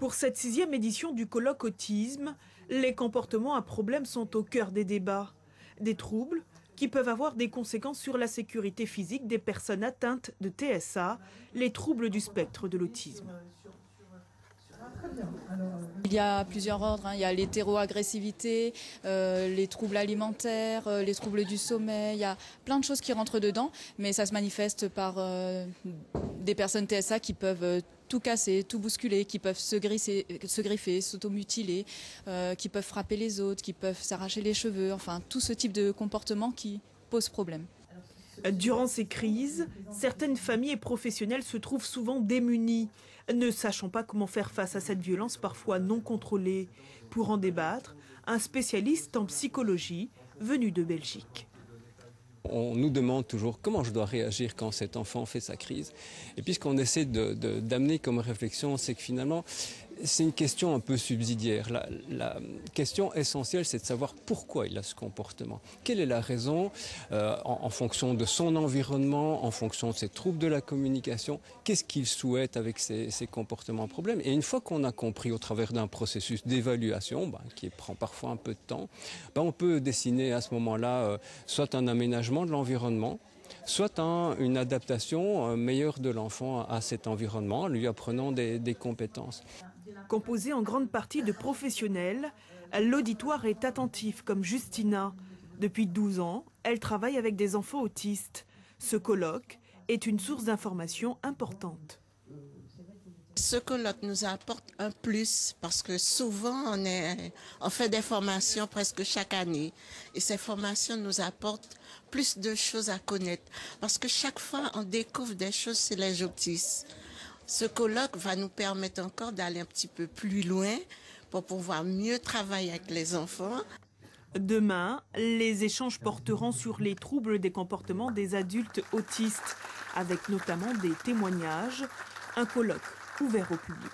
Pour cette 6e édition du colloque autisme, les comportements à problème sont au cœur des débats. Des troubles qui peuvent avoir des conséquences sur la sécurité physique des personnes atteintes de TSA, les troubles du spectre de l'autisme. Il y a plusieurs ordres, il y a l'hétéroagressivité, les troubles alimentaires, les troubles du sommeil, il y a plein de choses qui rentrent dedans, mais ça se manifeste par des personnes TSA qui peuvent tout casser, tout bousculer, qui peuvent se griffer, s'automutiler, qui peuvent frapper les autres, qui peuvent s'arracher les cheveux, enfin tout ce type de comportement qui pose problème. Durant ces crises, certaines familles et professionnels se trouvent souvent démunis, ne sachant pas comment faire face à cette violence parfois non contrôlée. Pour en débattre, un spécialiste en psychologie venu de Belgique. On nous demande toujours comment je dois réagir quand cet enfant fait sa crise. Et puis ce qu'on essaie d'amener comme réflexion, c'est que finalement, c'est une question un peu subsidiaire. La question essentielle, c'est de savoir pourquoi il a ce comportement. Quelle est la raison en fonction de son environnement, en fonction de ses troubles de la communication, qu'est-ce qu'il souhaite avec ses comportements problèmes. Et une fois qu'on a compris au travers d'un processus d'évaluation, qui prend parfois un peu de temps, on peut dessiner à ce moment-là soit un aménagement de l'environnement, soit une adaptation meilleure de l'enfant à cet environnement, en lui apprenant des compétences. Composé en grande partie de professionnels, l'auditoire est attentif, comme Justina. Depuis 12 ans, elle travaille avec des enfants autistes. Ce colloque est une source d'information importante. Ce colloque nous apporte un plus parce que souvent on fait des formations presque chaque année et ces formations nous apportent plus de choses à connaître parce que chaque fois on découvre des choses sur les autistes. Ce colloque va nous permettre encore d'aller un petit peu plus loin pour pouvoir mieux travailler avec les enfants. Demain, les échanges porteront sur les troubles des comportements des adultes autistes, avec notamment des témoignages, un colloque ouvert au public.